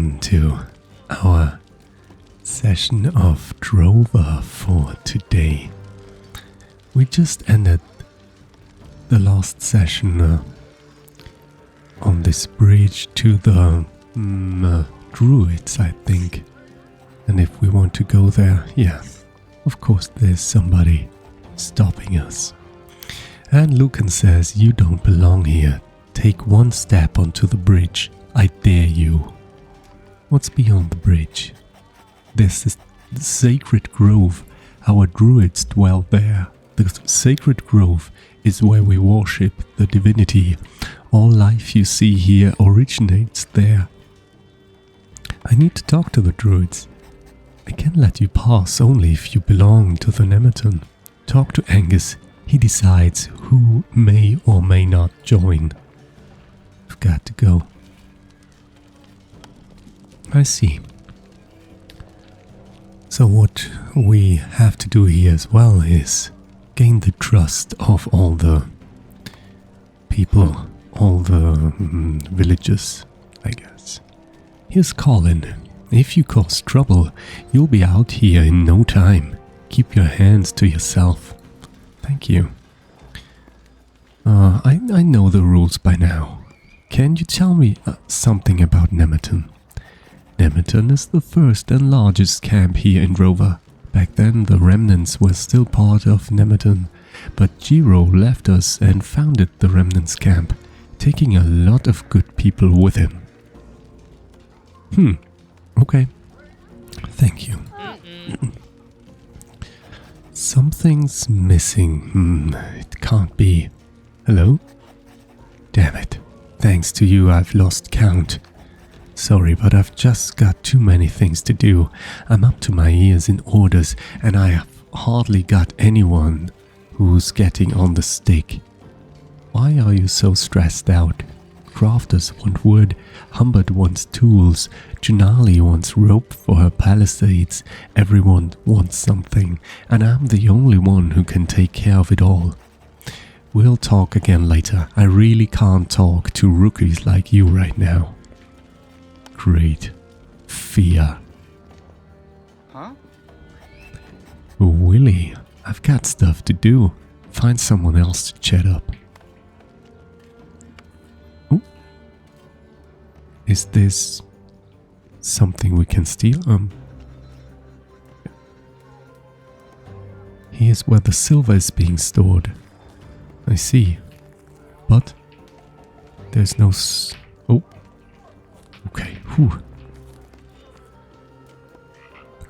on to our session of Drova for today. We just ended the last session on this bridge to the druids, I think. And if we want to go there, yeah, of course there's somebody stopping us. And Lucan says, "You don't belong here. Take one step onto the bridge. I dare you." What's beyond the bridge? This is the sacred grove. Our druids dwell there. The sacred grove is where we worship the divinity. All life you see here originates there. I need to talk to the druids. I can let you pass only if you belong to the Nemeton. Talk to Angus. He decides who may or may not join. I've got to go. I see. So what we have to do here as well is gain the trust of all the people, all the villagers, I guess. Here's Colin. If you cause trouble, you'll be out here in no time. Keep your hands to yourself. Thank you. I know the rules by now. Can you tell me something about Nemeton? Nemeton is the first and largest camp here in Drova. Back then the remnants were still part of Nemeton, but Giro left us and founded the remnants camp, taking a lot of good people with him. Okay. Thank you. Something's missing. It can't be. Hello? Damn it. Thanks to you, I've lost count. Sorry, but I've just got too many things to do. I'm up to my ears in orders, and I have hardly got anyone who's getting on the stick. Why are you so stressed out? Crafters want wood, Humbert wants tools, Junali wants rope for her palisades, everyone wants something, and I'm the only one who can take care of it all. We'll talk again later. I really can't talk to rookies like you right now. Great fear. Huh? Willie, I've got stuff to do. Find someone else to chat up. Oh. Is this something we can steal? Here's where the silver is being stored. I see. But there's no oh. Okay, whew.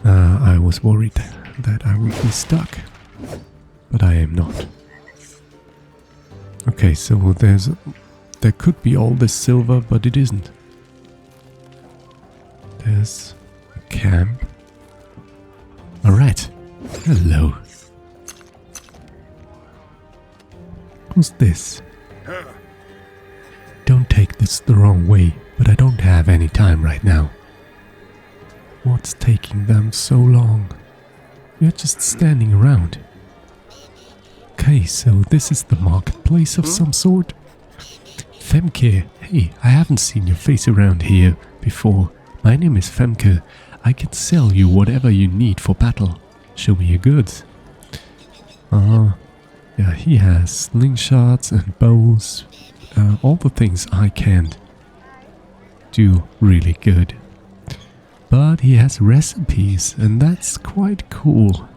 I was worried that I would be stuck, but I am not. Okay, so there could be all this silver, but it isn't. There's a camp. Alright, hello. Who's this? Don't take this the wrong way, but I don't have any time right now. What's taking them so long? You're just standing around. Okay, so this is the marketplace of some sort? Femke, hey, I haven't seen your face around here before. My name is Femke. I can sell you whatever you need for battle. Show me your goods. Yeah, he has slingshots and bows. All the things I can't do really good. But he has recipes, and that's quite cool.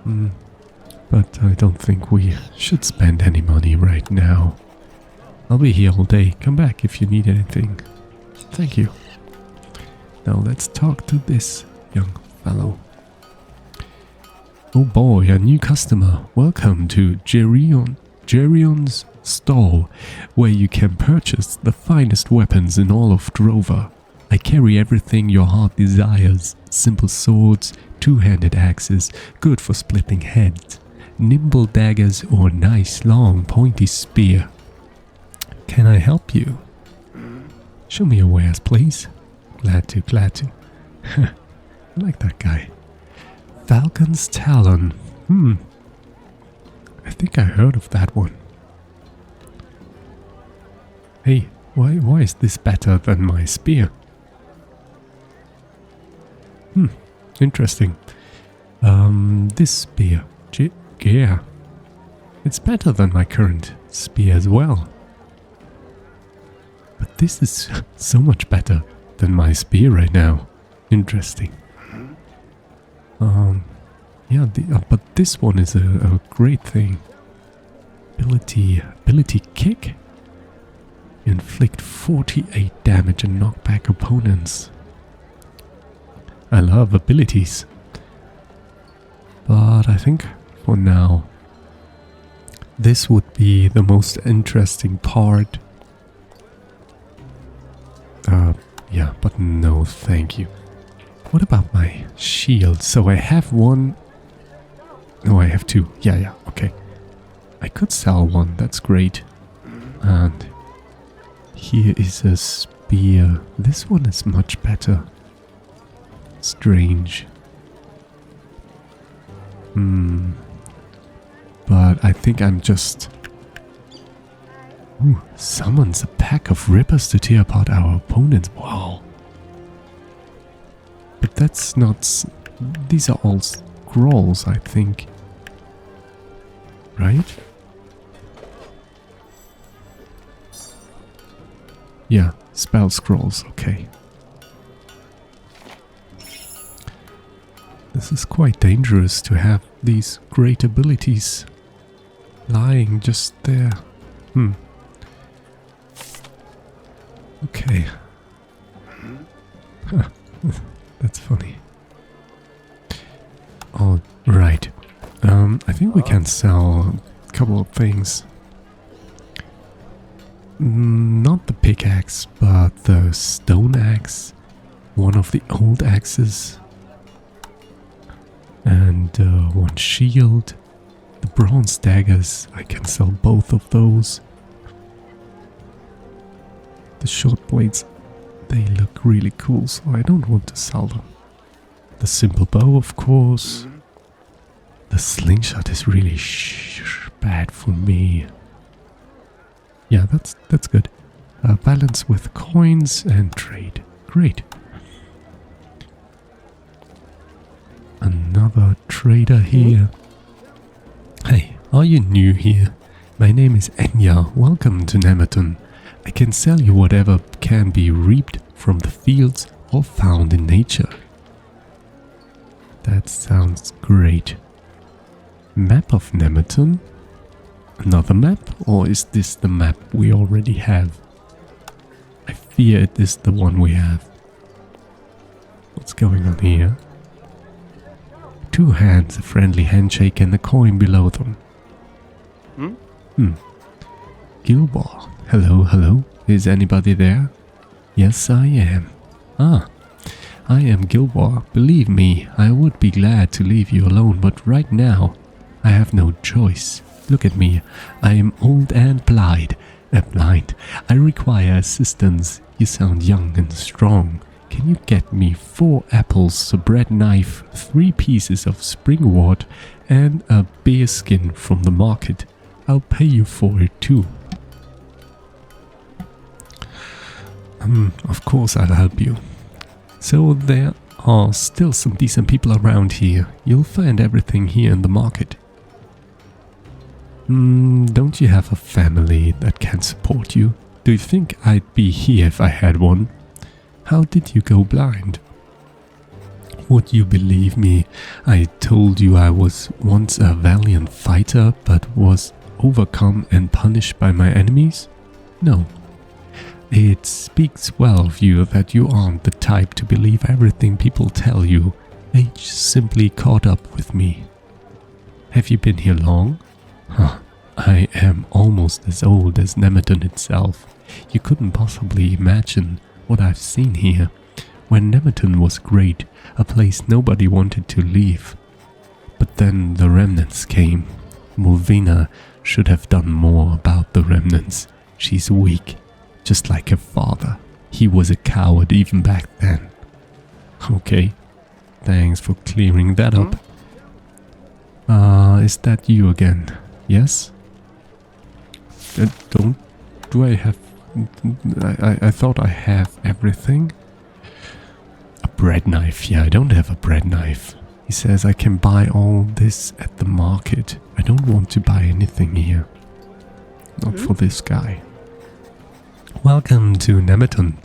But I don't think we should spend any money right now. I'll be here all day. Come back if you need anything. Thank you. Now let's talk to this young fellow. Oh boy, a new customer. Welcome to Gerion's stall, where you can purchase the finest weapons in all of Drova. I carry everything your heart desires. Simple swords, two-handed axes, good for splitting heads, nimble daggers, or nice long pointy spear. Can I help you? Show me your wares, please. Glad to. I like that guy. Falcon's Talon. I think I heard of that one. Hey, Why is this better than my spear? Interesting. This spear. Yeah. It's better than my current spear as well. But this is so much better than my spear right now. Interesting. Yeah, but this one is a great thing. Ability kick? Inflict 48 damage and knock back opponents. I love abilities. But I think for now, this would be the most interesting part. Yeah, but no thank you. What about my shield? So I have one. No, I have two. Yeah, okay. I could sell one, that's great. And here is a spear. This one is much better. Strange. But I think I'm just... Ooh, summons a pack of rippers to tear apart our opponents. Wow. But that's not... These are all scrolls, I think. Right? Yeah, spell scrolls, okay. This is quite dangerous to have these great abilities lying just there. Okay. Huh. That's funny. All right. I think we can sell a couple of things. Not the pickaxe, but the stone axe. One of the old axes. And one shield. The bronze daggers, I can sell both of those. The short blades, they look really cool, so I don't want to sell them. The simple bow, of course. The slingshot is really bad for me. Yeah, that's good. Balance with coins and trade. Great. Another trader here. Hey, are you new here? My name is Enya. Welcome to Nemeton. I can sell you whatever can be reaped from the fields or found in nature. That sounds great. Map of Nemeton? Another map? Or is this the map we already have? I fear it is the one we have. What's going on here? Two hands, a friendly handshake and a coin below them. Gilboa. Hello. Is anybody there? Yes, I am. Ah, I am Gilboa. Believe me, I would be glad to leave you alone, but right now, I have no choice. Look at me. I am old and blind. I require assistance. You sound young and strong. Can you get me 4 apples, a bread knife, 3 pieces of spring wort, and a bear skin from the market? I'll pay you for it too. Of course I'll help you. So there are still some decent people around here. You'll find everything here in the market. Don't you have a family that can support you? Do you think I'd be here if I had one? How did you go blind? Would you believe me? I told you I was once a valiant fighter, but was overcome and punished by my enemies? No. It speaks well of you that you aren't the type to believe everything people tell you. Age simply caught up with me. Have you been here long? I am almost as old as Nemeton itself. You couldn't possibly imagine what I've seen here. When Nemeton was great, a place nobody wanted to leave. But then the remnants came. Mulvina should have done more about the remnants. She's weak, just like her father. He was a coward even back then. Okay, thanks for clearing that up. Is that you again? Yes? Do I have I thought I have everything. A bread knife. Yeah, I don't have a bread knife. He says I can buy all this at the market. I don't want to buy anything here. Not for this guy. Welcome to Nemeton.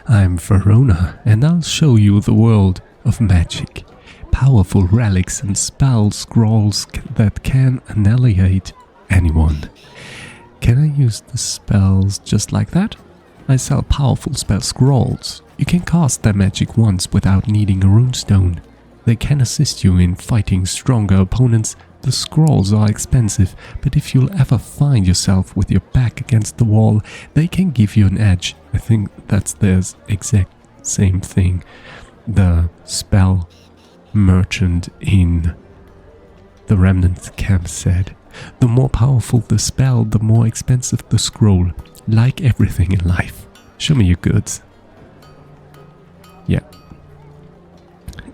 I'm Verona, and I'll show you the world of magic. Powerful relics and spell scrolls that can annihilate anyone. Can I use the spells just like that? I sell powerful spell scrolls. You can cast their magic once without needing a runestone. They can assist you in fighting stronger opponents. The scrolls are expensive, but if you'll ever find yourself with your back against the wall, they can give you an edge. I think that's the exact same thing the spell merchant in the Remnant camp said. The more powerful the spell, the more expensive the scroll. Like everything in life. Show me your goods. Yeah.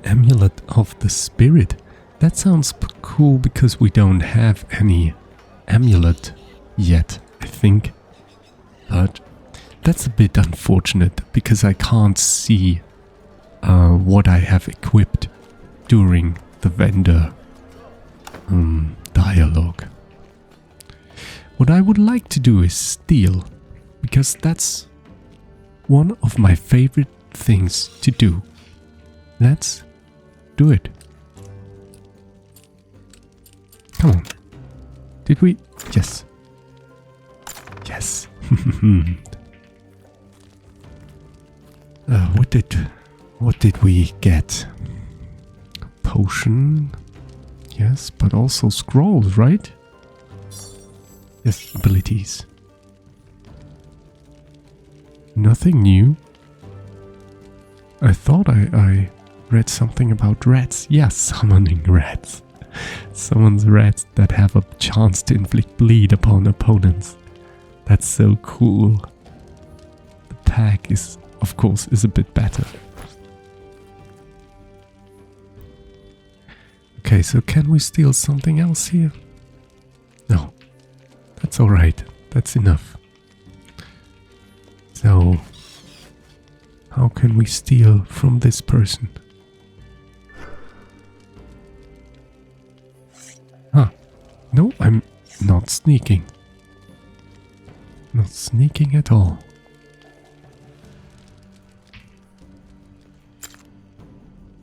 Amulet of the Spirit. That sounds cool because we don't have any amulet yet, I think. But that's a bit unfortunate because I can't see what I have equipped during the vendor dialogue. What I would like to do is steal, because that's one of my favorite things to do. Let's do it. Come on. Did we? Yes. Yes. What did we get? Potion. Yes, but also scrolls, right? Yes, abilities. Nothing new. I thought I read something about rats. Yes, summoning rats. Summons rats that have a chance to inflict bleed upon opponents. That's so cool. The pack is, of course, a bit better. Okay, so can we steal something else here? No. That's alright. That's enough. So, how can we steal from this person? Huh. No, I'm not sneaking. Not sneaking at all.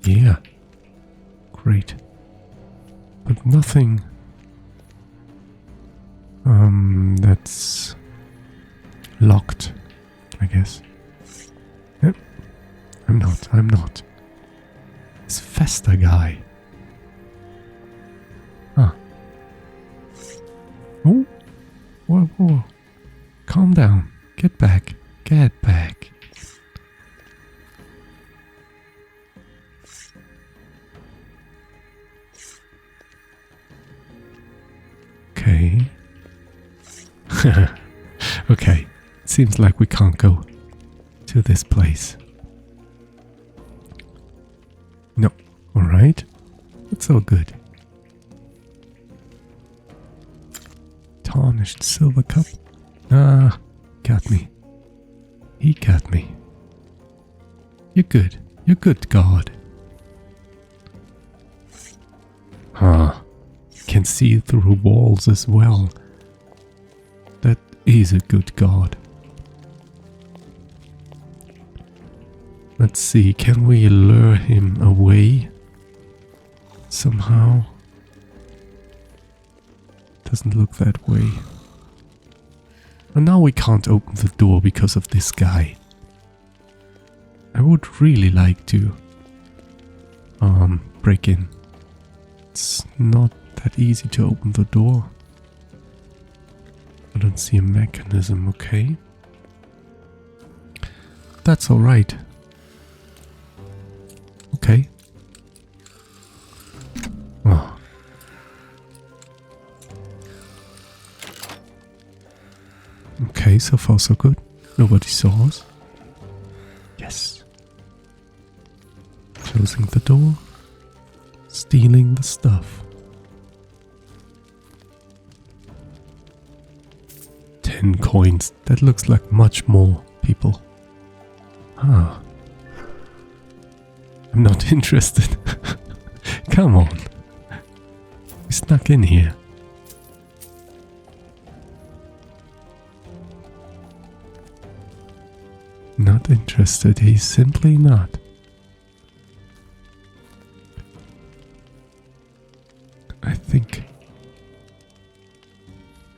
Yeah. Great. But nothing that's locked, I guess. Yep. I'm not. This Festa guy. Huh. Oh. Whoa. Calm down. Get back. Get back. Okay. Okay. Seems like we can't go to this place. No. Alright. That's all good. Tarnished silver cup. Ah, got me. He got me. You're good. You're good, God. Huh. Can see through walls as well. That is a good God. Let's see, can we lure him away somehow? Doesn't look that way. And now we can't open the door because of this guy. I would really like to break in. It's not that easy to open the door. I don't see a mechanism, okay? That's alright. Okay. Oh. Okay, so far so good. Nobody saw us. Yes. Closing the door. Stealing the stuff. 10 10 coins. That looks like much more people. Ah. I'm not interested. Come on. We snuck in here. Not interested. He's simply not. I think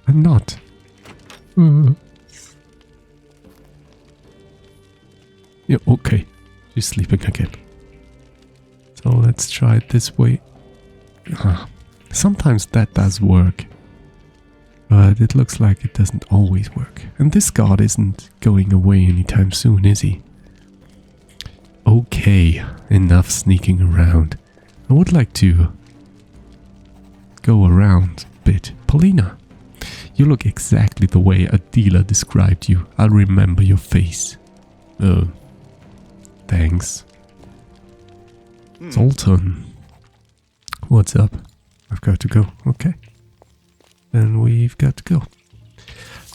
I'm not. Yeah, okay. She's sleeping again. So let's try it this way. Sometimes that does work. But it looks like it doesn't always work. And this guard isn't going away anytime soon, is he? Okay, enough sneaking around. I would like to go around a bit. Palina, you look exactly the way a dealer described you. I'll remember your face. Oh, thanks. Zoltan. What's up? I've got to go. Okay. Then we've got to go.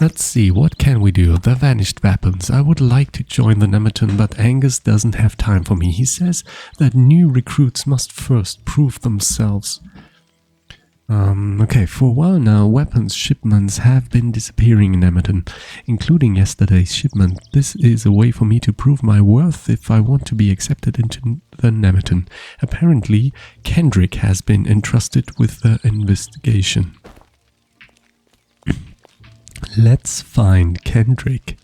Let's see, what can we do? The vanished weapons. I would like to join the Nemeton, but Angus doesn't have time for me. He says that new recruits must first prove themselves. Okay, for a while now, weapons shipments have been disappearing in Nemeton, including yesterday's shipment. This is a way for me to prove my worth if I want to be accepted into the Nemeton. Apparently, Kendrick has been entrusted with the investigation. Let's find Kendrick.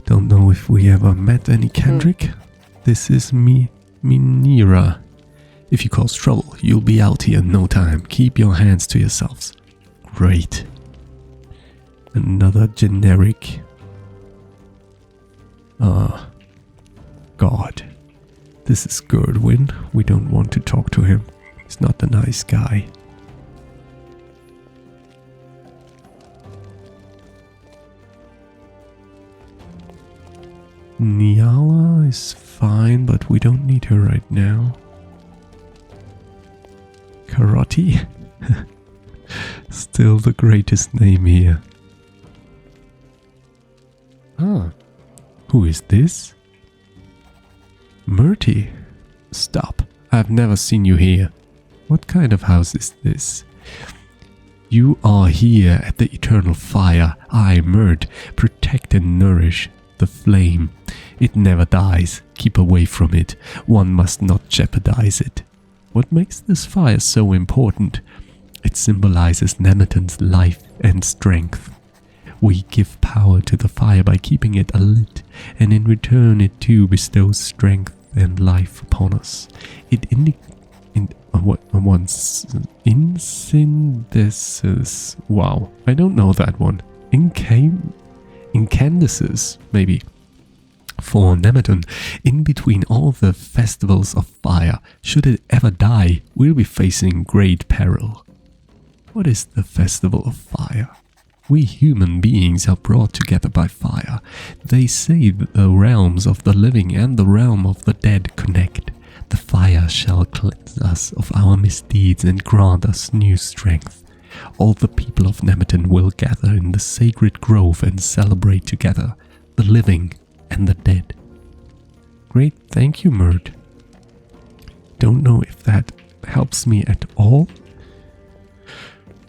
Don't know if we ever met any Kendrick. This is Minira. If you cause trouble, you'll be out here in no time. Keep your hands to yourselves. Great. Another generic. God. This is Gerdwin. We don't want to talk to him. He's not a nice guy. Niala is fine, but we don't need her right now. Karotte? Still the greatest name here. Ah, who is this? Myrte? Stop, I've never seen you here. What kind of house is this? You are here at the eternal fire. I, Myrte, protect and nourish the flame. It never dies. Keep away from it. One must not jeopardize it. What makes this fire so important? It symbolizes Nemeton's life and strength. We give power to the fire by keeping it alight, and in return it too bestows strength and life upon us. It incandesces. Wow, I don't know that one. Incandesces, maybe. For Nemeton, in between all the festivals of fire, should it ever die, we'll be facing great peril. What is the festival of fire? We human beings are brought together by fire. They say that the realms of the living and the realm of the dead connect. The fire shall cleanse us of our misdeeds and grant us new strength. All the people of Nemeton will gather in the sacred grove and celebrate together, the living and the dead. Great, thank you, Myrte. Don't know if that helps me at all.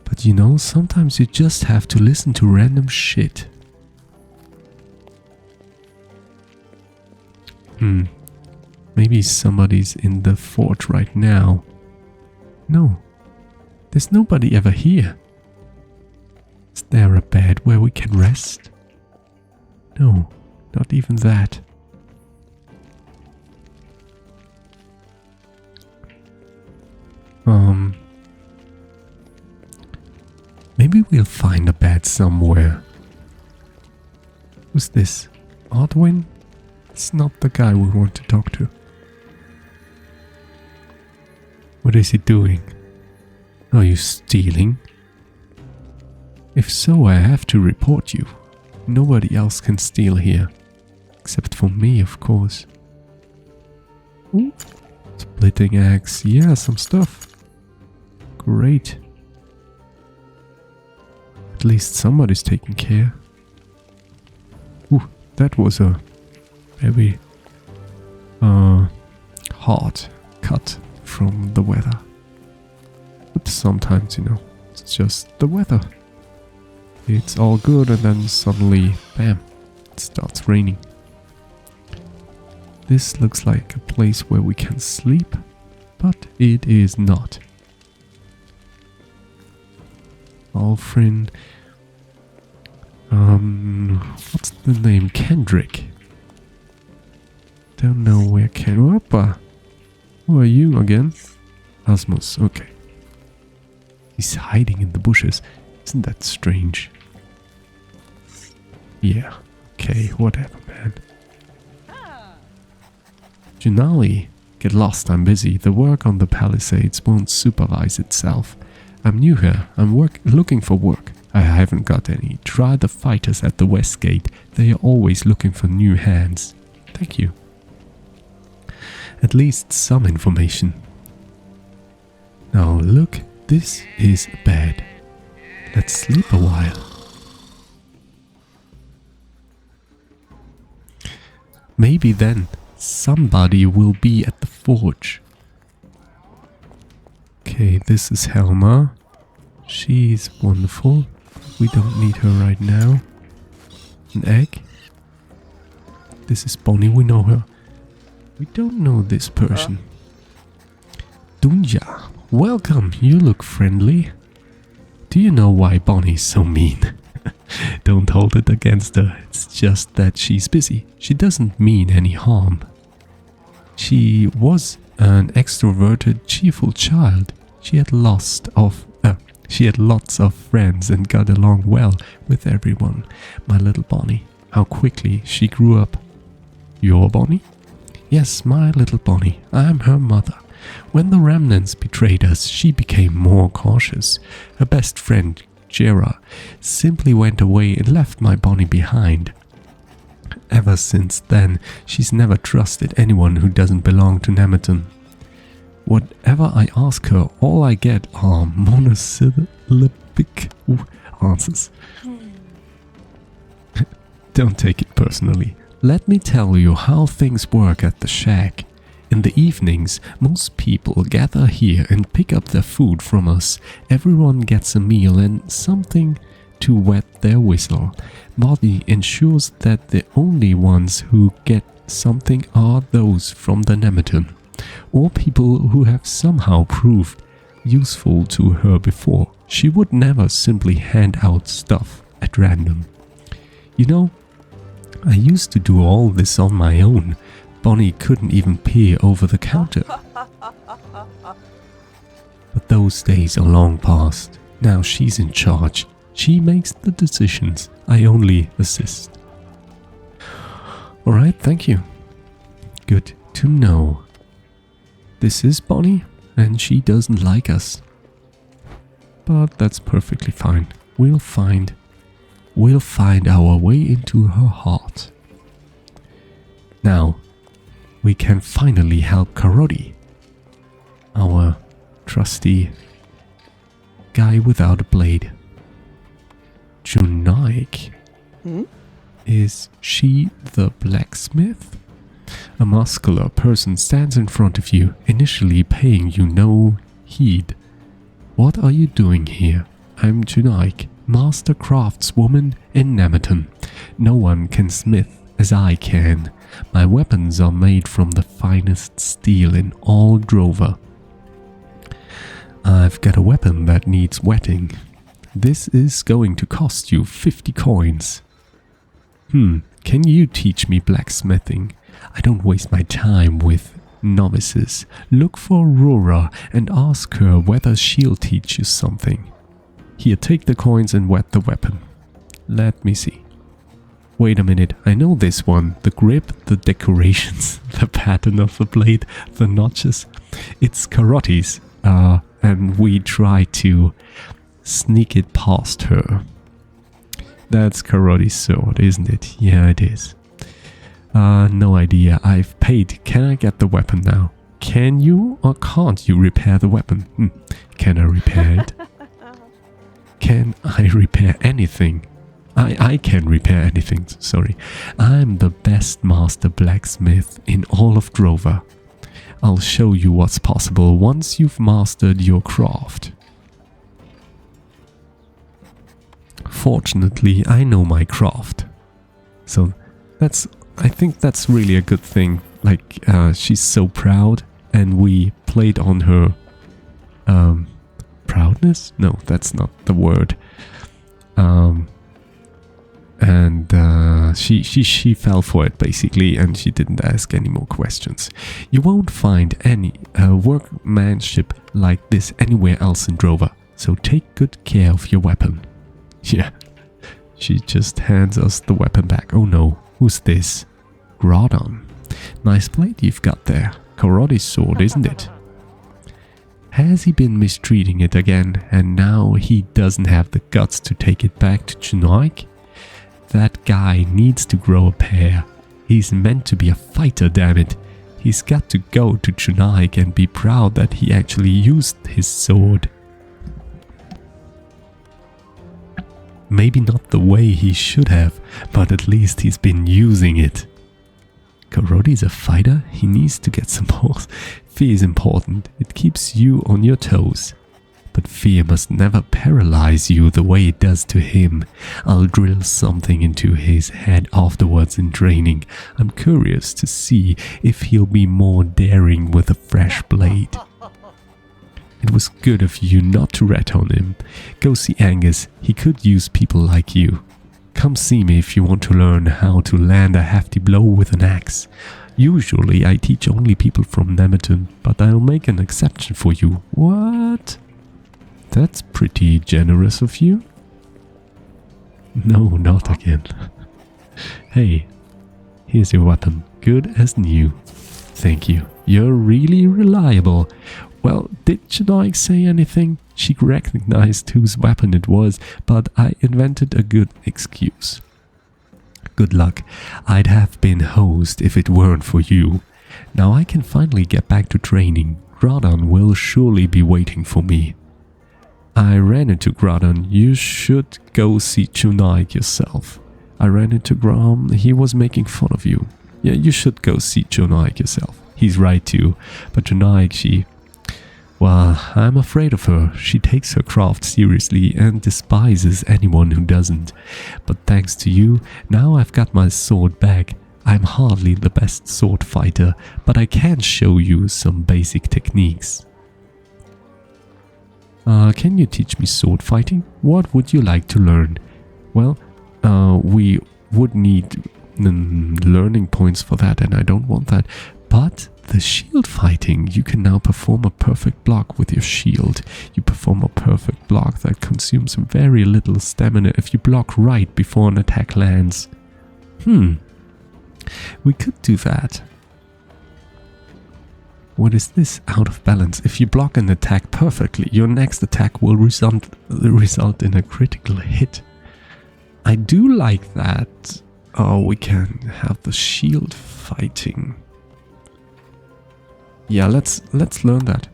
But you know, sometimes you just have to listen to random shit. Maybe somebody's in the fort right now. No, there's nobody ever here. Is there a bed where we can rest? No. Not even that. Maybe we'll find a bed somewhere. Who's this? Odwin? It's not the guy we want to talk to. What is he doing? Are you stealing? If so, I have to report you. Nobody else can steal here. Except for me, of course. Ooh. Splitting axe. Yeah, some stuff. Great. At least somebody's taking care. Ooh, that was a very hard cut from the weather. But sometimes, you know, it's just the weather. It's all good and then suddenly, bam, it starts raining. This looks like a place where we can sleep, but it is not. Alfrin. What's the name? Kendrick. Don't know where Karotte. Who are you again? Asmus, okay. He's hiding in the bushes. Isn't that strange? Yeah, okay, whatever, man. Junali, get lost, I'm busy. The work on the palisades won't supervise itself. I'm new here. I'm looking for work. I haven't got any. Try the fighters at the west gate. They are always looking for new hands. Thank you. At least some information. Now look, this is a bed. Let's sleep a while. Maybe then somebody will be at the forge. Okay, this is Helma. She's wonderful. We don't need her right now. An egg. This is Bonnie, we know her. We don't know this person. Dunja, welcome, you look friendly. Do you know why Bonnie's so mean? Don't hold it against her, it's just that she's busy. She doesn't mean any harm. She was an extroverted, cheerful child. She had lots of friends and got along well with everyone. My little Bonnie. How quickly she grew up. Your Bonnie? Yes, my little Bonnie. I'm her mother. When the remnants betrayed us, she became more cautious. Her best friend, Jera, simply went away and left my Bonnie behind. Ever since then, she's never trusted anyone who doesn't belong to Nemeton. Whatever I ask her, all I get are monosyllabic answers. Don't take it personally. Let me tell you how things work at the shack. In the evenings, most people gather here and pick up their food from us. Everyone gets a meal and something to wet their whistle. Bonnie ensures that the only ones who get something are those from the Nemeton, or people who have somehow proved useful to her before. She would never simply hand out stuff at random. You know, I used to do all this on my own. Bonnie couldn't even peer over the counter. But those days are long past. Now she's in charge. She makes the decisions. I only assist. Alright, thank you. Good to know. This is Bonnie, and she doesn't like us. But that's perfectly fine. We'll find our way into her heart. Now, we can finally help Karotte, our trusty guy without a blade. Chunnaic. Is she the blacksmith? A muscular person stands in front of you, initially paying you no heed. What are you doing here? I'm Chunnaic, master craftswoman in Nemeton. No one can smith as I can. My weapons are made from the finest steel in all Drova. I've got a weapon that needs whetting. This is going to cost you 50 coins. Can you teach me blacksmithing? I don't waste my time with novices. Look for Rura and ask her whether she'll teach you something. Here, take the coins and whet the weapon. Let me see. Wait a minute, I know this one. The grip, the decorations, the pattern of the blade, the notches. It's Karotte's, and we try to sneak it past her. That's Karotte's sword, isn't it? Yeah, it is. No idea. I've paid. Can I get the weapon now? Can you or can't you repair the weapon? Can I repair it? can I repair anything? I can repair anything, sorry. I'm the best master blacksmith in all of Drova. I'll show you what's possible once you've mastered your craft. Fortunately, I know my craft. So I think that's really a good thing. Like, she's so proud, and we played on her proudness? No, that's not the word. She fell for it basically, and she didn't ask any more questions. You won't find any workmanship like this anywhere else in Drova, so take good care of your weapon. Yeah, she just hands us the weapon back. Oh no, who's this? Groudon. Nice blade you've got there. Karotte's sword, isn't it? Has he been mistreating it again, and now he doesn't have the guts to take it back to Chunnaic? That guy needs to grow a pair. He's meant to be a fighter, damn it. He's got to go to Chunnaic and be proud that he actually used his sword. Maybe not the way he should have, but at least he's been using it. Karotte's a fighter? He needs to get some more. Fear is important. It keeps you on your toes. But fear must never paralyze you the way it does to him. I'll drill something into his head afterwards in training. I'm curious to see if he'll be more daring with a fresh blade. It was good of you not to rat on him. Go see Angus. He could use people like you. Come see me if you want to learn how to land a hefty blow with an axe. Usually I teach only people from Nemeton, but I'll make an exception for you. What? That's pretty generous of you. No, not again. Hey, here's your weapon. Good as new. Thank you. You're really reliable. Well, did Chunnaic say anything? She recognized whose weapon it was, but I invented a good excuse. Good luck. I'd have been hosed if it weren't for you. Now I can finally get back to training. Groudon will surely be waiting for me. I ran into Groudon. You should go see Chunnaic yourself. I ran into Grom. He was making fun of you. Yeah, you should go see Chunnaic yourself. He's right too. But Chunnaic, well, I'm afraid of her. She takes her craft seriously and despises anyone who doesn't. But thanks to you, now I've got my sword back. I'm hardly the best sword fighter, but I can show you some basic techniques. Can you teach me sword fighting? What would you like to learn? Well, we would need learning points for that, and I don't want that. But the shield fighting, you can now perform a perfect block with your shield. You perform a perfect block that consumes very little stamina if you block right before an attack lands. We could do that. What is this? Out of balance. If you block an attack perfectly, your next attack will result in a critical hit. I do like that. Oh, we can have the shield fighting. Yeah, let's learn that.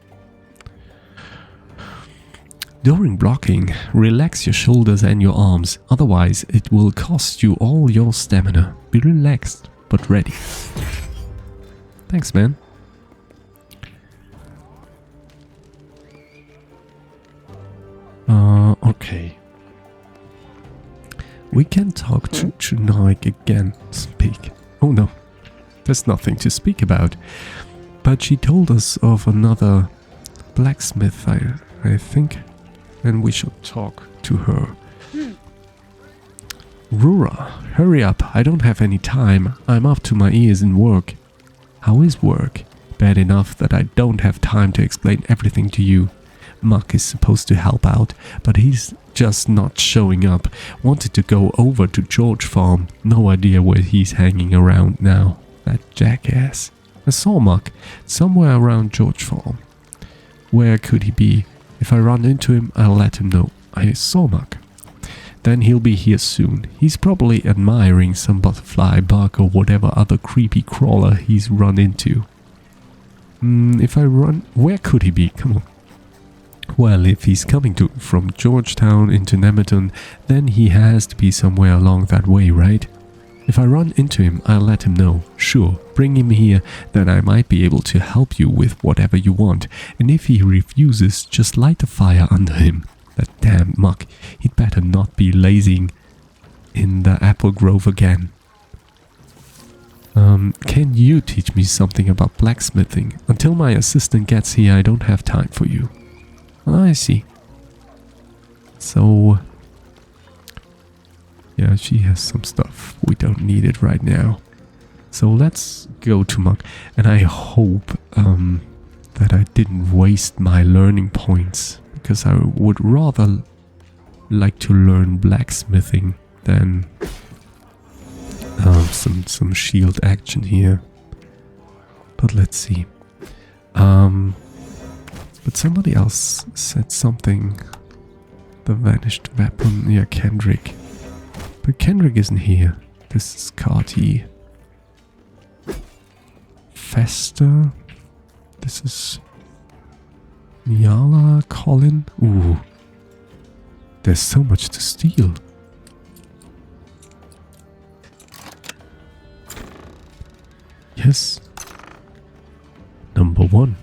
During blocking, relax your shoulders and your arms, otherwise it will cost you all your stamina. Be relaxed, but ready. Thanks, man. Okay. We can talk to Chunnaic again. Speak. Oh no, there's nothing to speak about. But she told us of another blacksmith, I think, and we should talk to her. Rura, hurry up, I don't have any time. I'm up to my ears in work. How is work? Bad enough that I don't have time to explain everything to you. Muck is supposed to help out, but he's just not showing up. Wanted to go over to George Farm. No idea where he's hanging around now. That jackass. I saw Muck somewhere around George Farm. Where could he be? If I run into him, I'll let him know. I saw Muck. Then he'll be here soon. He's probably admiring some butterfly, bug or whatever other creepy crawler he's run into. If I run... Where could he be? Come on. Well, if he's coming from Georgetown into Nemeton, then he has to be somewhere along that way, right? If I run into him, I'll let him know. Sure, bring him here, then I might be able to help you with whatever you want. And if he refuses, just light a fire under him. That damn muck. He'd better not be lazing in the apple grove again. Can you teach me something about blacksmithing? Until my assistant gets here, I don't have time for you. I see. So... yeah, she has some stuff. We don't need it right now. So let's go to Muck. And I hope that I didn't waste my learning points. Because I would rather like to learn blacksmithing than some shield action here. But let's see. But somebody else said something. The vanished weapon. Yeah, Kendrick. But Kendrick isn't here. This is Karotte. Fester. This is Nyala, Colin. Ooh. There's so much to steal. Yes. Number 1.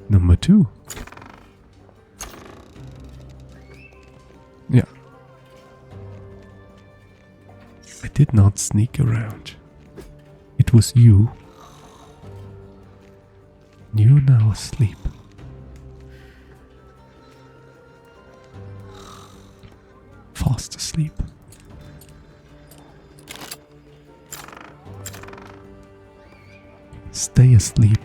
Number 2. Yeah. I did not sneak around. It was you. You're now asleep. Fast asleep. Stay asleep.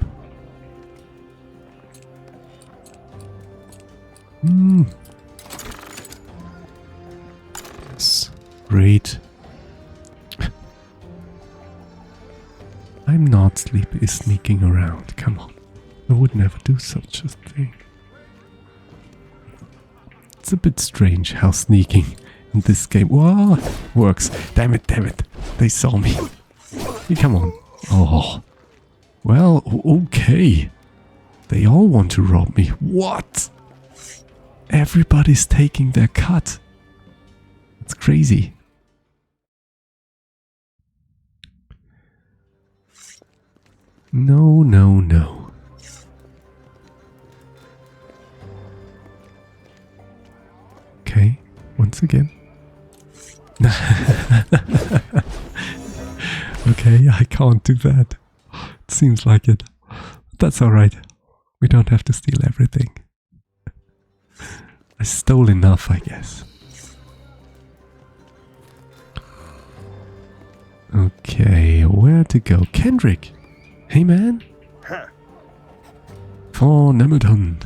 Yes. Great. I'm not sneaking around. Come on. I would never do such a thing. It's a bit strange how sneaking in this game works. Damn it. They saw me. Hey, come on. Oh. Well, okay. They all want to rob me. What? Everybody's taking their cut. It's crazy. No. Okay, once again. Okay, I can't do that. It seems like it. That's alright. We don't have to steal everything. I stole enough, I guess. Okay, where to go? Kendrick! Hey man! For Nemeton,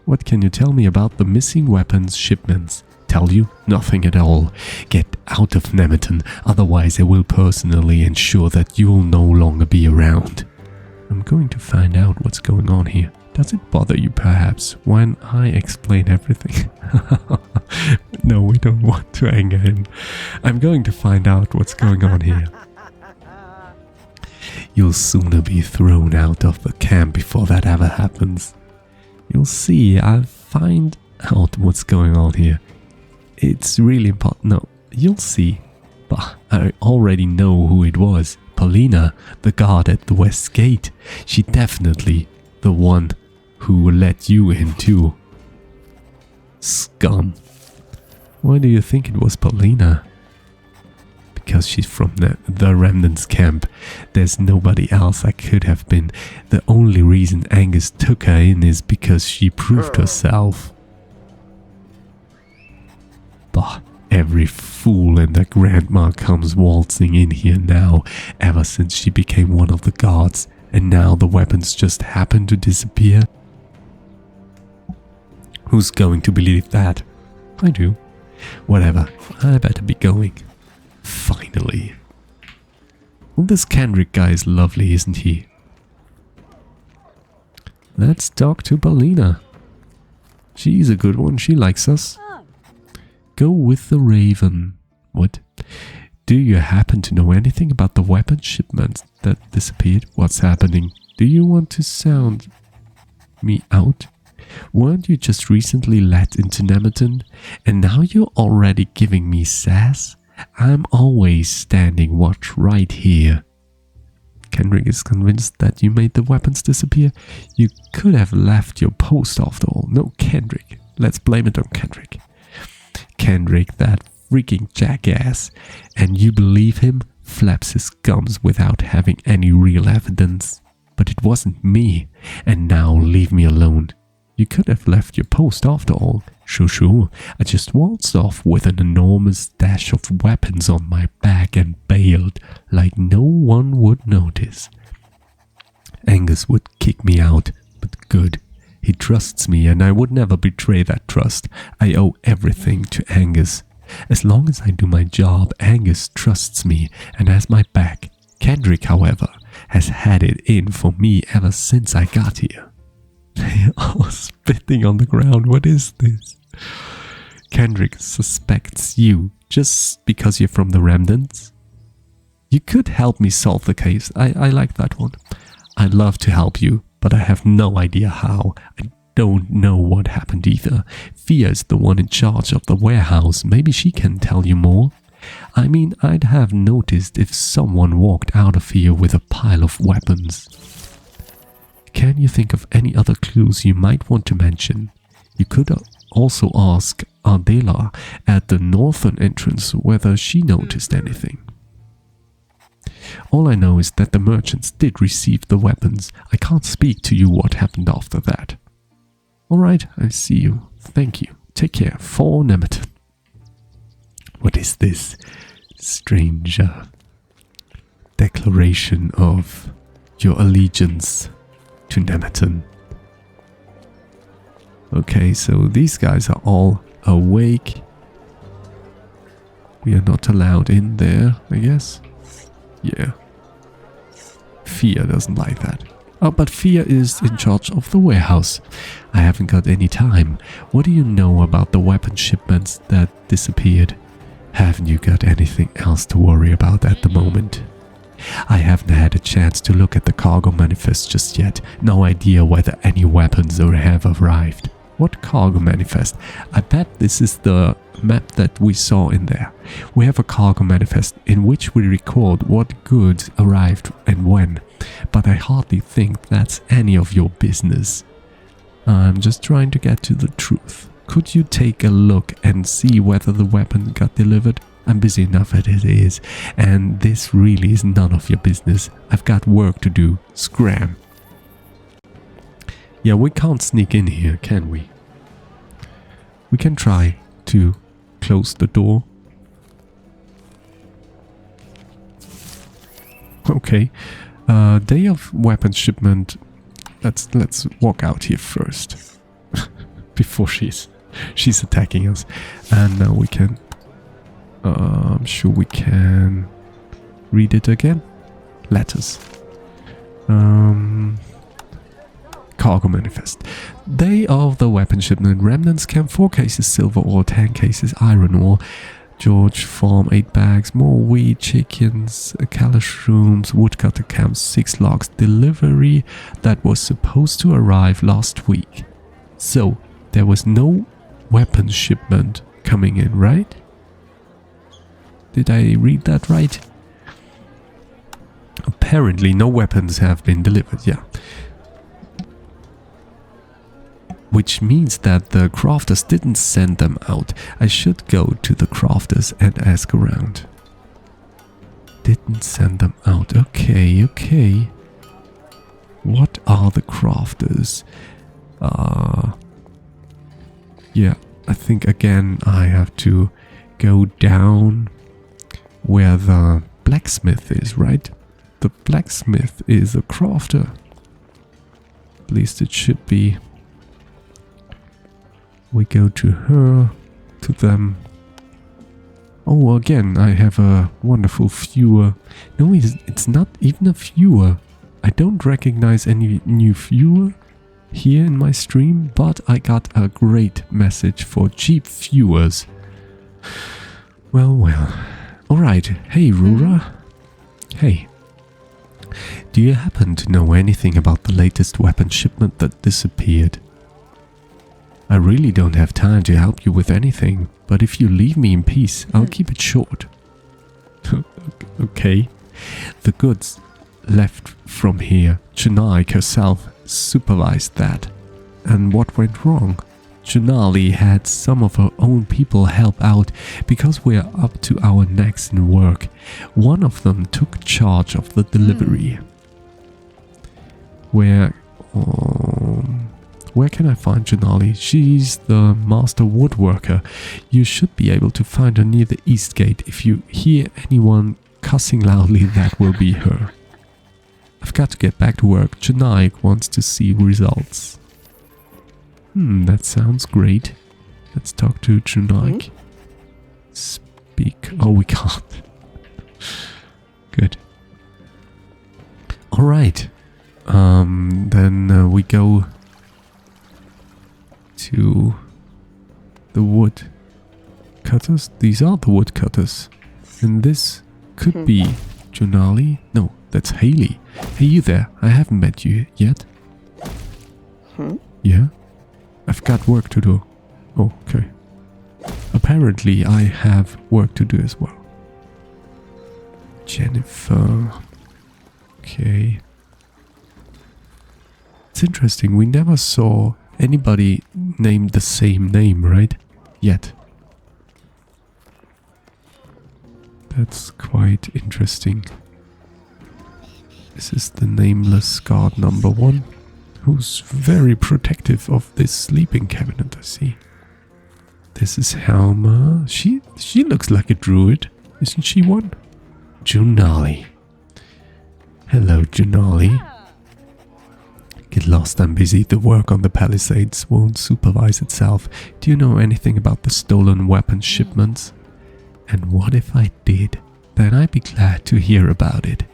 what can you tell me about the missing weapons shipments? Tell you? Nothing at all. Get out of Nemeton, otherwise I will personally ensure that you'll no longer be around. I'm going to find out what's going on here. Does it bother you perhaps when I explain everything? No, we don't want to anger him. I'm going to find out what's going on here. You'll sooner be thrown out of the camp before that ever happens. You'll see, I'll find out what's going on here. It's really important. No, you'll see. But I already know who it was. Palina, the guard at the west gate. She definitely the one who let you in too. Scum. Why do you think it was Palina? Because she's from the Remnants camp. There's nobody else I could have been. The only reason Angus took her in is because she proved herself. Bah, every fool and their grandma comes waltzing in here now, ever since she became one of the guards, and now the weapons just happen to disappear. Who's going to believe that? I do. Whatever, I better be going. Finally. Well, this Kendrick guy is lovely, isn't he? Let's talk to Palina. She's a good one, she likes us. Go with the raven. What? Do you happen to know anything about the weapon shipments that disappeared? What's happening? Do you want to sound me out? Weren't you just recently let into Nemeton? And now you're already giving me sass? I'm always standing watch right here. Kendrick is convinced that you made the weapons disappear. You could have left your post after all. No, Kendrick. Let's blame it on Kendrick. Kendrick, that freaking jackass. And you believe him? Flaps his gums without having any real evidence. But it wasn't me. And now leave me alone. You could have left your post after all. Sure. I just waltzed off with an enormous dash of weapons on my back and bailed like no one would notice. Angus would kick me out, but good. He trusts me and I would never betray that trust. I owe everything to Angus. As long as I do my job, Angus trusts me and has my back. Kendrick, however, has had it in for me ever since I got here. They are spitting on the ground. What is this? Kendrick suspects you just because you're from the remnants? You could help me solve the case. I like that one. I'd love to help you, but I have no idea how. I don't know what happened either. Fia is the one in charge of the warehouse. Maybe she can tell you more. I mean, I'd have noticed if someone walked out of here with a pile of weapons. Can you think of any other clues you might want to mention? You could also ask Ardela at the northern entrance whether she noticed anything. All I know is that the merchants did receive the weapons. I can't speak to you what happened after that. Alright, I see you. Thank you. Take care. For Nemeton. What is this strange declaration of your allegiance to Nemeton? Okay, so these guys are all awake. We are not allowed in there, I guess. Yeah. Fia doesn't like that. Oh, but Fia is in charge of the warehouse. I haven't got any time. What do you know about the weapon shipments that disappeared? Haven't you got anything else to worry about at the moment? I haven't had a chance to look at the cargo manifest just yet. No idea whether any weapons have arrived. What cargo manifest? I bet this is the map that we saw in there. We have a cargo manifest in which we record what goods arrived and when. But I hardly think that's any of your business. I'm just trying to get to the truth. Could you take a look and see whether the weapon got delivered? I'm busy enough as it is, and this really is none of your business. I've got work to do. Scram. Yeah, we can't sneak in here, can we? We can try to close the door. Okay. Day of weapons shipment. Let's walk out here first. Before she's attacking us. And now we can... I'm sure we can read it again. Letters. Cargo manifest. Day of the weapon shipment. Remnants camp 4 cases silver ore, 10 cases iron ore. George farm 8 bags, more wheat, chickens, Kalash rooms, woodcutter camp 6 logs. Delivery that was supposed to arrive last week. So there was no weapon shipment coming in, right? Did I read that right? Apparently no weapons have been delivered, yeah. Which means that the crafters didn't send them out. I should go to the crafters and ask around. Didn't send them out. Okay. What are the crafters? Yeah, I think again I have to go down where the blacksmith is, right? The blacksmith is a crafter. At least it should be. We go to her, to them. Oh, again, I have a wonderful viewer. No, it's not even a viewer. I don't recognize any new viewer here in my stream, but I got a great message for cheap viewers. Well. Alright, hey Rura. Hey. Do you happen to know anything about the latest weapon shipment that disappeared? I really don't have time to help you with anything, but if you leave me in peace, I'll keep it short. Okay. The goods left from here, Chunnaic herself supervised that. And what went wrong? Junali had some of her own people help out because we're up to our necks in work. One of them took charge of the delivery. Where can I find Junali? She's the master woodworker. You should be able to find her near the east gate. If you hear anyone cussing loudly, that will be her. I've got to get back to work. Chunnaic wants to see results. That sounds great. Let's talk to Chunnaic. Speak. Oh, we can't. Good. Alright. Then we go to the wood cutters. These are the wood cutters. And this could be Junali. No, that's Haley. Hey, you there. I haven't met you yet. Yeah? I've got work to do. Oh, okay. Apparently, I have work to do as well. Jennifer. Okay. It's interesting. We never saw anybody named the same name, right? Yet. That's quite interesting. This is the nameless guard number 1. Who's very protective of this sleeping cabinet, I see. This is Helma. She looks like a druid. Isn't she one? Junali. Hello, Junali. Get lost, I'm busy. The work on the palisades won't supervise itself. Do you know anything about the stolen weapon shipments? And what if I did? Then I'd be glad to hear about it.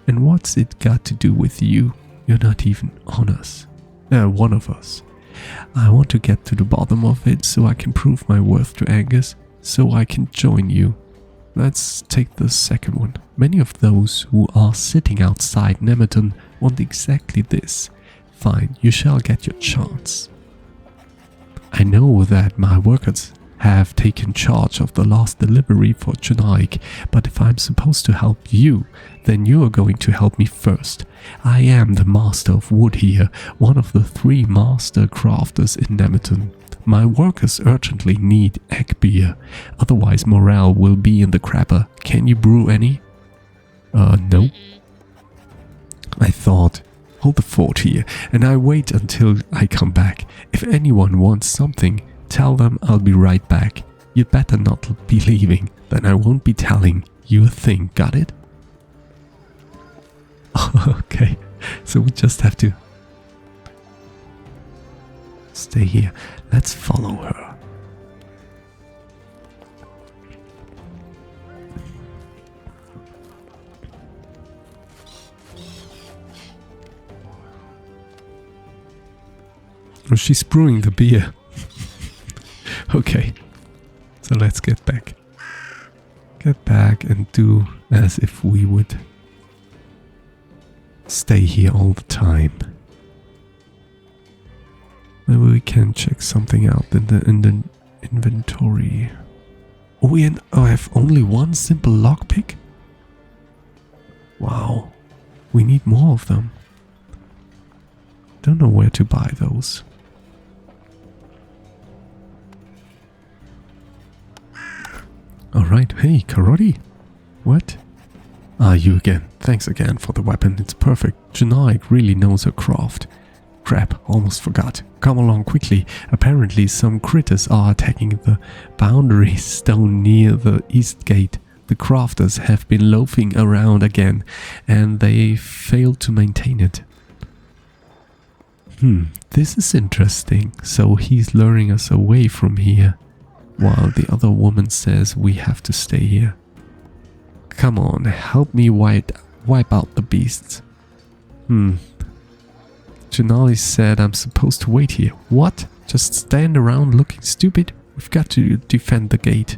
And what's it got to do with you? You're not even on us. One of us. I want to get to the bottom of it so I can prove my worth to Angus, so I can join you. Let's take the second one. Many of those who are sitting outside Nemeton want exactly this. Fine, you shall get your chance. I know that my workers have taken charge of the last delivery for Chunnaic, but if I'm supposed to help you, then you are going to help me first. I am the master of wood here, one of the 3 master crafters in Nemeton. My workers urgently need egg beer, otherwise morale will be in the crapper. Can you brew any? No. I thought, hold the fort here, and I wait until I come back. If anyone wants something, tell them I'll be right back. You'd better not be leaving, then I won't be telling you a thing, got it? Okay, so we just have to stay here. Let's follow her. Oh, she's brewing the beer. Okay, so let's get back. Get back and do as if we would stay here all the time. Maybe we can check something out in the inventory. Oh, I have only one simple lockpick? Wow, we need more of them. Don't know where to buy those. Alright, hey, Karotte. What? Ah, you again. Thanks again for the weapon, it's perfect. Chunnaic really knows her craft. Crap, almost forgot. Come along quickly. Apparently some critters are attacking the boundary stone near the east gate. The crafters have been loafing around again, and they failed to maintain it. This is interesting. So he's luring us away from here, while the other woman says we have to stay here. Come on, help me wipe out the beasts. Junali said I'm supposed to wait here. What? Just stand around looking stupid? We've got to defend the gate.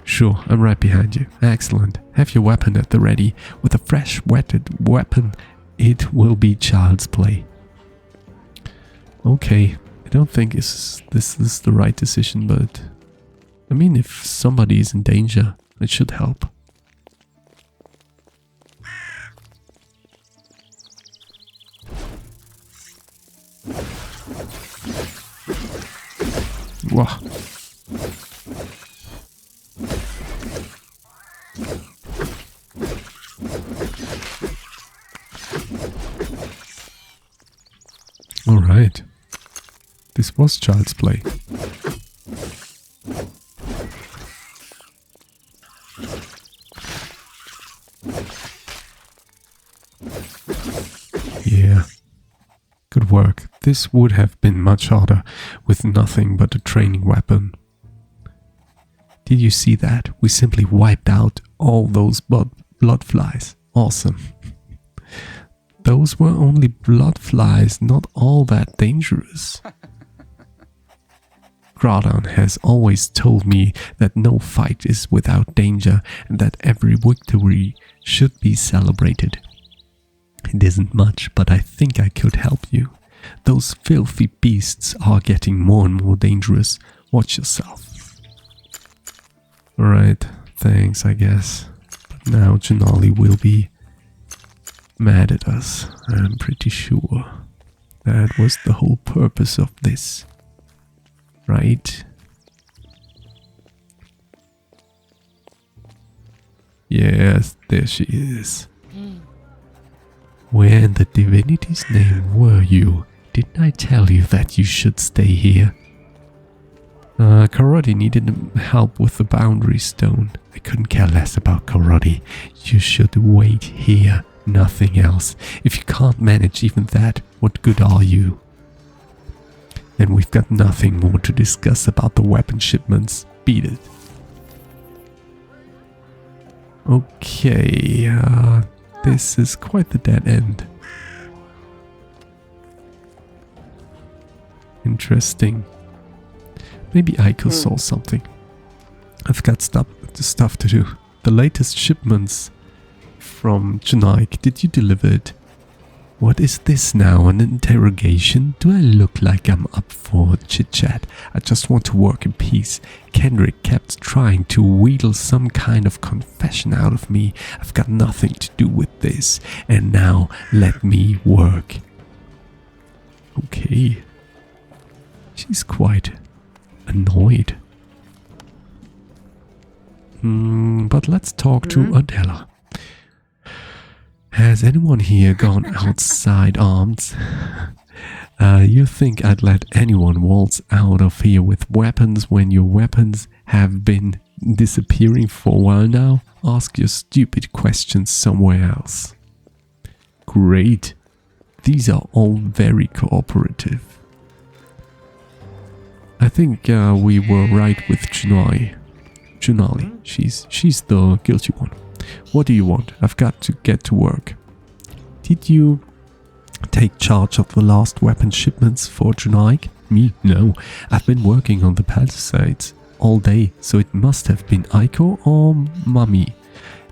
Sure, I'm right behind you. Excellent. Have your weapon at the ready. With a fresh wetted weapon, it will be child's play. Okay, I don't think this is the right decision, but... I mean, if somebody is in danger, it should help. Wow. All right. This was child's play. Yeah. Good work. This would have been much harder with nothing but a training weapon. Did you see that? We simply wiped out all those blood flies. Awesome. Those were only blood flies, not all that dangerous. Karotte has always told me that no fight is without danger and that every victory should be celebrated. It isn't much, but I think I could help you. Those filthy beasts are getting more and more dangerous. Watch yourself. Alright, thanks, I guess. But now Junali will be mad at us. I'm pretty sure. That was the whole purpose of this. Right? Yes, there she is. Where in the divinity's name were you? Didn't I tell you that you should stay here? Karotte needed help with the boundary stone. I couldn't care less about Karotte. You should wait here, nothing else. If you can't manage even that, what good are you? And we've got nothing more to discuss about the weapon shipments. Beat it. Okay, this is quite the dead end. Interesting. Maybe Aiko saw something. I've got stuff to do. The latest shipments from Chunnaic. Did you deliver it? What is this now? An interrogation? Do I look like I'm up for chit-chat? I just want to work in peace. Kendrick kept trying to wheedle some kind of confession out of me. I've got nothing to do with this. And now let me work. Okay. She's quite annoyed. But let's talk to Adela. Has anyone here gone outside armed? You think I'd let anyone waltz out of here with weapons when your weapons have been disappearing for a while now? Ask your stupid questions somewhere else. Great. These are all very cooperative. I think we were right with Junali. She's the guilty one. What do you want? I've got to get to work. Did you take charge of the last weapon shipments for Chunnaic? Me? No. I've been working on the palisades all day, so it must have been Aiko or Mumme.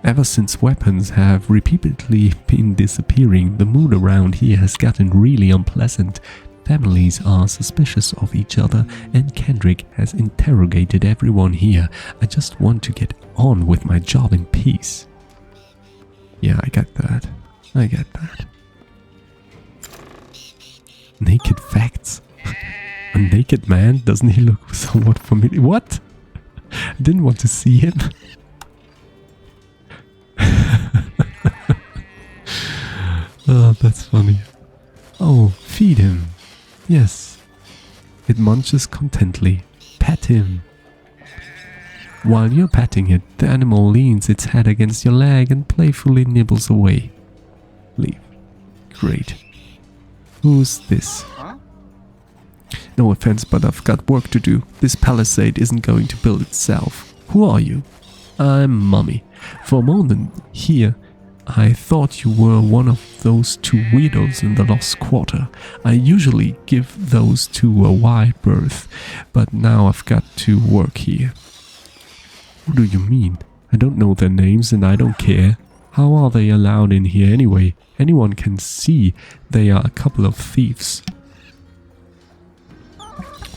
Ever since weapons have repeatedly been disappearing, the mood around here has gotten really unpleasant. Families are suspicious of each other, and Kendrick has interrogated everyone here. I just want to get on with my job in peace. Yeah, I get that. I get that. Naked facts? A naked man? Doesn't he look somewhat familiar? What? I didn't want to see him. Oh, that's funny. Oh, feed him. Yes. It munches contently. Pet him. While you're patting it, the animal leans its head against your leg and playfully nibbles away. Leave. Great. Who's this? Huh? No offense, but I've got work to do. This palisade isn't going to build itself. Who are you? I'm Mumme. For a moment here, I thought you were one of those two weirdos in the Lost Quarter. I usually give those two a wide berth, but now I've got to work here. What do you mean? I don't know their names and I don't care. How are they allowed in here anyway? Anyone can see they are a couple of thieves.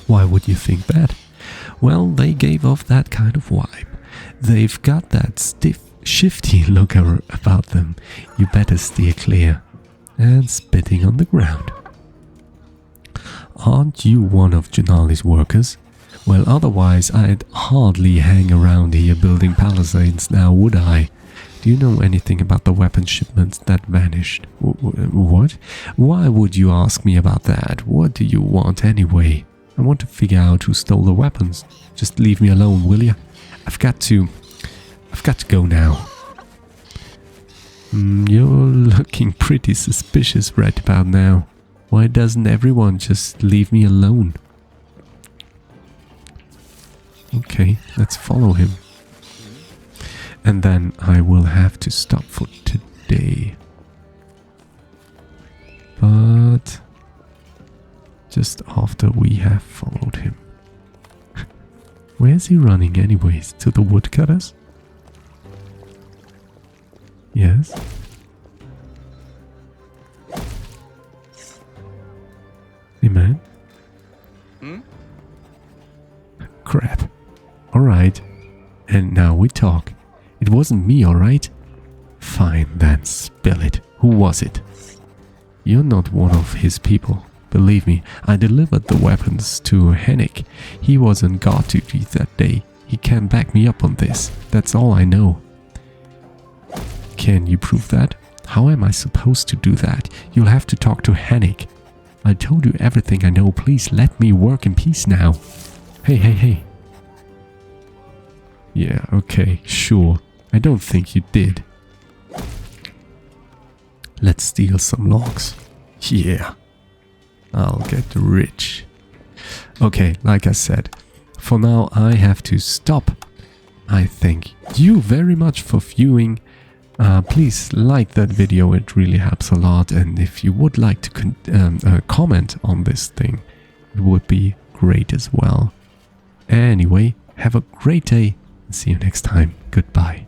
Why would you think that? Well, they gave off that kind of vibe. They've got that stiff, shifty look about them. You better steer clear. And spitting on the ground. Aren't you one of Junali's workers? Well, otherwise I'd hardly hang around here building palisades now, would I? Do you know anything about the weapon shipments that vanished? What? Why would you ask me about that? What do you want anyway? I want to figure out who stole the weapons. Just leave me alone, will ya? I've got to go now. You're looking pretty suspicious right about now. Why doesn't everyone just leave me alone? Okay, let's follow him. And then I will have to stop for today. But just after we have followed him. Where's he running anyways? To the woodcutters? Yes. Hey man. Crap. Alright. And now we talk. It wasn't me, alright? Fine then, spill it. Who was it? You're not one of his people. Believe me, I delivered the weapons to Hennick. He was on guard duty that day. He can back me up on this. That's all I know. Can you prove that? How am I supposed to do that? You'll have to talk to Hennick. I told you everything I know. Please let me work in peace now. Hey. Yeah, okay, sure. I don't think you did. Let's steal some logs. Yeah. I'll get rich. Okay, like I said, for now I have to stop. I thank you very much for viewing. Please like that video, it really helps a lot. And if you would like to comment on this thing, it would be great as well. Anyway, have a great day and see you next time. Goodbye.